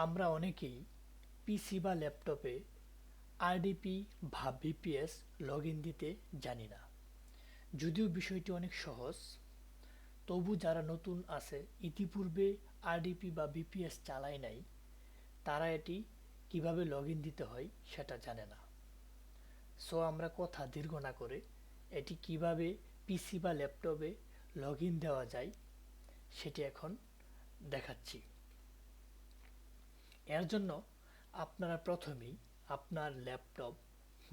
আমরা অনেকেই পিসি বা ল্যাপটপে আরডিপি বা ভিপিএস লগইন দিতে জানি না। যদিও বিষয়টি অনেক সহজ, তবু যারা নতুন আছে, ইতিপূর্বে আরডিপি বা ভিপিএস চালায় নাই, তারা এটি কিভাবে লগইন দিতে হয় সেটা জানে না। সো আমরা কথা দীর্ঘ না করে এটি কিভাবে পিসি বা ল্যাপটপে লগইন দেওয়া যায় সেটি এখন দেখাচ্ছি। এর জন্য আপনারা প্রথমেই আপনার ল্যাপটপ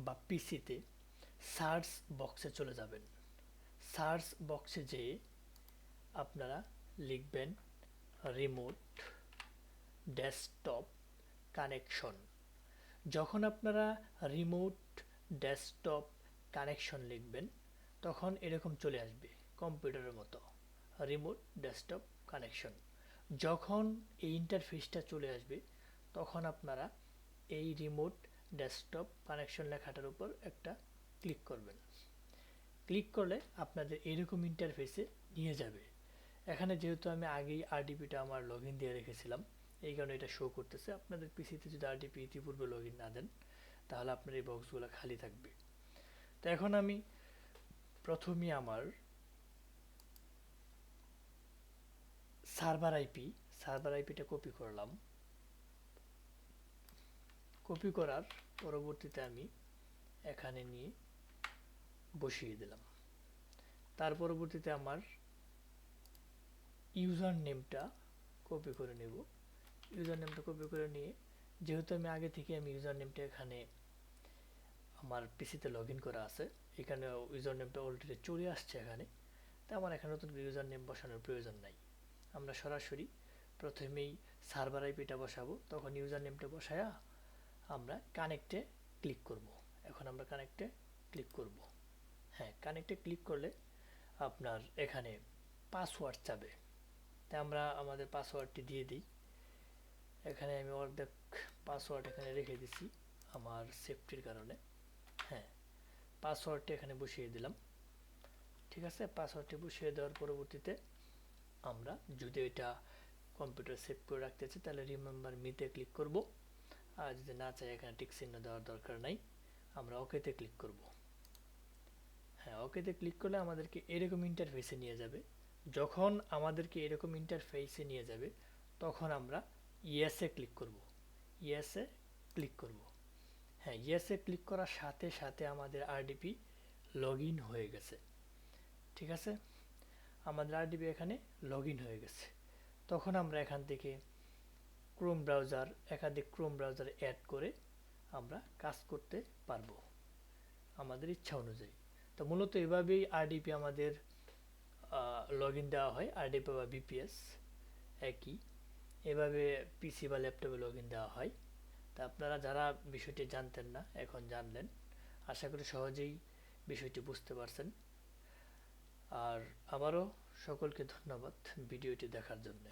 বা পিসিতে সার্চ বক্সে চলে যাবেন। সার্চ বক্সে যেয়ে আপনারা লিখবেন রিমোট ডেস্কটপ কানেকশন। যখন আপনারা রিমোট ডেস্কটপ কানেকশন লিখবেন, তখন এরকম চলে আসবে কম্পিউটারের মতো, রিমোট ডেস্কটপ কানেকশন। যখন এই ইন্টারফেসটা চলে আসবে, তখন আপনারা এই রিমোট ডেস্কটপ কানেকশন লেখাটার উপর একটা ক্লিক করবেন। ক্লিক করলে আপনাদের এরকম ইন্টারফেসে নিয়ে যাবে। এখানে যেহেতু আমি আগেই আরডিপিটা আমার লগইন দিয়ে রেখেছিলাম, এই কারণে এটা শো করতেছে। আপনাদের পিসিতে যদি আরডিপি ইতিপূর্বে লগইন না দেন, তাহলে আপনার এই বক্সগুলো খালি থাকবে। তো এখন আমি প্রথমেই আমার সার্ভার আইপিটা কপি করলাম। কপি করার পরবর্তীতে আমি এখানে নিয়ে বসিয়ে দিলাম। তার পরবর্তীতে আমার ইউজার নেমটা কপি করে নেব। ইউজার নেমটা কপি করে নিয়ে, যেহেতু আমি আগে থেকে ইউজার নেমটা এখানে আমার পিসিতে লগইন করা আছে, এখানে ইউজার নেমটা অলরেডি চলে আসছে এখানে, তাই আমার এখানে নতুন ইউজার নেম বসানোর প্রয়োজন নাই। আমরা সরাসরি প্রথমেই সার্ভার আইপিটা বসাবো, তখন ইউজার নেমটা বসায়া আমরা কানেক্টে ক্লিক করব। এখন আমরা কানেক্টে ক্লিক করব। হ্যাঁ, কানেক্টে ক্লিক করলে আপনার এখানে পাসওয়ার্ড চাবে, তাই আমরা আমাদের পাসওয়ার্ডটি দিয়ে দিই। এখানে আমি অর্ধেক পাসওয়ার্ড এখানে রেখে দিছি আমার সেফটির কারণে। হ্যাঁ, পাসওয়ার্ডটি এখানে বসিয়ে দিলাম। ঠিক আছে, পাসওয়ার্ডটি বসিয়ে দেওয়ার পরবর্তীতে আমরা যদি এটা কম্পিউটার সেভ করে রাখতে চাই, তাহলে রিমেম্বার মিতে ক্লিক করব। আর যদি না চাই, এখানে টিক চিহ্ন দেওয়ার দরকার নাই, আমরা ওকেতে ক্লিক করব। হ্যাঁ, ওকেতে ক্লিক করলে আমাদেরকে এরকম ইন্টারফেসে নিয়ে যাবে। যখন আমাদেরকে এরকম ইন্টারফেসে নিয়ে যাবে, তখন আমরা ইয়েসে ক্লিক করব। ইয়েসে ক্লিক করব। হ্যাঁ, ইয়েসে ক্লিক করার সাথে সাথে আমাদের আরডিপি লগইন হয়ে গেছে। ঠিক আছে, আমাদের আরডিপি এখানে লগইন হয়ে গেছে। তখন আমরা এখান থেকে একাধিক ক্রোম ব্রাউজার অ্যাড করে আমরা কাজ করতে পারবো আমাদের ইচ্ছা অনুযায়ী। তো মূলত এভাবেই আরডিপি আমাদের লগইন দেওয়া হয়। আরডিপি বা ভিপিএস একই, এভাবে পিসি বা ল্যাপটপে লগইন দেওয়া হয়। তা আপনারা যারা বিষয়টি জানতেন না, এখন জানলেন। আশা করি সহজেই বিষয়টি বুঝতে পারছেন। আর আবারও সকলকে ধন্যবাদ ভিডিওটি দেখার জন্য।